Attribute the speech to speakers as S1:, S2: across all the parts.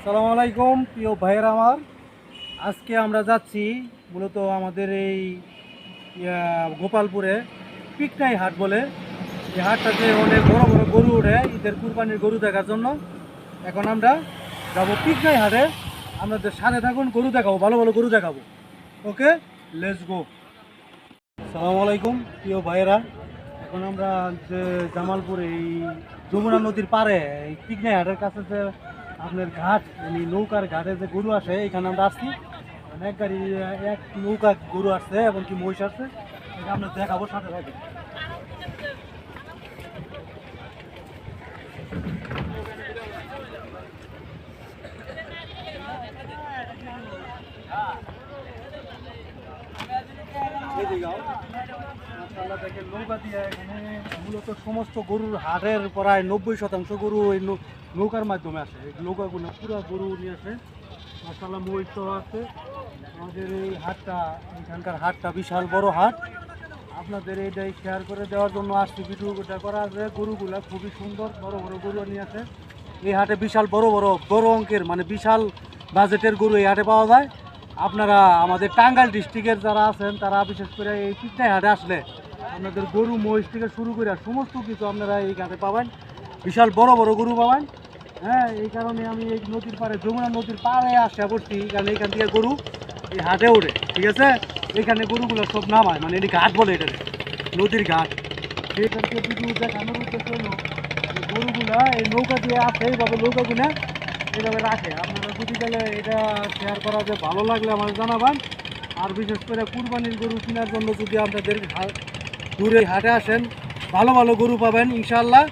S1: আসসালামু আলাইকুম প্রিয় ভাইয়ের আমার। আজকে আমরা যাচ্ছি মূলত আমাদের এই গোপালপুরে পিকনাই হাট বলে। এই হাটটাতে অনেক বড় বড় গরু ওঠে ঈদের কুরবানির গরু দেখার জন্য। এখন আমরা যাবো পিকনাই হাটে, আমাদের সাথে থাকুন, গরু দেখাবো, ভালো ভালো গরু দেখাবো। ওকে, লেটস গো। আসসালামু আলাইকুম প্রিয় ভাইয়েরা। এখন আমরা যে জামালপুরে এই যমুনা নদীর পাড়ে এই পিকনাই হাটের কাছে যে আপনার ঘাট, মানে নৌকার ঘাটে যে গরু আসে, এখানে আমরা আসছি। এক গাড়ি এক নৌকা গরু আসছে এবং কি মহিষ আসছে, এটা আমরা দেখাবো, সাথে থাকি। দেখেন নৌকা দিয়ে এখানে মূলত সমস্ত গরুর হাটের প্রায় 90% গরু এই নৌকার মাধ্যমে আসে। এই নৌকাগুলো পুরো গরু নিয়ে আসে, মাশাআল্লাহ মহিষ সহ আছে। আমাদের এই হাটটা, এখানকার হাটটা বিশাল বড় হাট। আপনাদের এইটাই শেয়ার করে দেওয়ার জন্য আসছি, ভিডিওটা করা আছে। গরুগুলা খুবই সুন্দর, বড় বড় গরু নিয়ে আসে। এই হাটে বিশাল বড় অঙ্কের, মানে বিশাল বাজেটের গরু এই হাটে পাওয়া যায়। আপনারা আমাদের টাঙ্গাইল ডিস্ট্রিক্টের যারা আছেন, তারা বিশেষ করে এই পিকনাই হাটে আসলে আপনাদের গরু মহিষ থেকে শুরু করে সমস্ত কিছু আপনারা এই ঘাটে পাবেন। বিশাল বড় বড় গরু পাবেন। হ্যাঁ, এই কারণে আমি এই নদীর পাড়ে, যমুনা নদীর পাড়ে আসা পড়ছি, কারণ এইখান থেকে গরু এই হাটে ওঠে। ঠিক আছে, এখানে গরুগুলো সব নামায়, মানে এটি ঘাট বলে, এটা নদীর ঘাট। সেইখান থেকে ভিডিও দেখানোর উদ্দেশ্য হলো গরুগুলা এই নৌকা দিয়ে আসে, এইভাবে নৌকাগুলো এইভাবে রাখে। আপনারা যদি তাহলে এটা শেয়ার করা যে ভালো লাগলে আমাদের জানাবেন। আর বিশেষ করে কুরবানির গরু কেনার জন্য যদি আপনাদের দূরে হাটে আসেন, ভালো ভালো গরু পাবেন ইনশাআল্লাহ।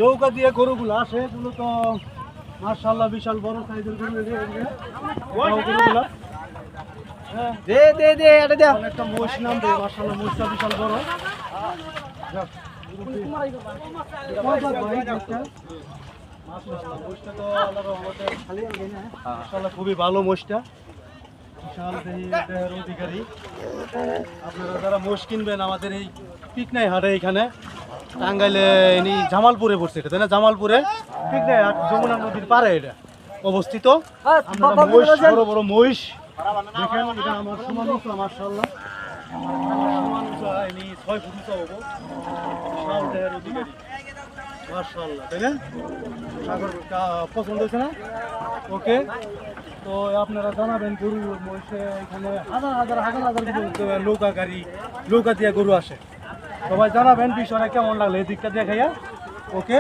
S1: নৌকা দিয়ে গরুগুলো আসে, এগুলো তো মাশাআল্লাহ বিশাল বড় সাইজের গরু। একটা মোষ নাম দেয়, মাশাআল্লাহ মোষটা বিশাল বড়। খুবই ভালো মোষটা, বিশাল দেহের অধিকারী। আপনারা যারা মোষ কিনবেন আমাদের এই পিকনাই হাটে, এখানে টাঙ্গাইলে জামালপুরে পড়ছে, এটা তাই না? জামালপুরে পিকনাই হাট যমুনা নদীর পাড়ে এটা অবস্থিত। বড় বড় মহিষ দেখেন, এটা আমার সমান উঁচা, মাশাআল্লাহ সমান উঁচা, 6 ফুট উঁচা হবো। বিশাল দেহের অধিকারী, মাশাআল্লাহ, তাই না? সাগর পছন্দ হয়েছে না? ওকে, তো আপনারা জানাবেন গরু মহিষে এখানে হাজার হাজার নৌকা দিয়ে গরু আসে। সবাই জানাবেন বিষয়টা কেমন লাগলো এই দিকটা দেখাইয়া। ওকে,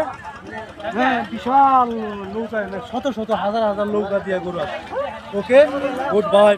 S1: হ্যাঁ, বিশাল নৌকা, শত শত হাজার হাজার নৌকা দিয়ে গরু আসে। ওকে, গুড বাই।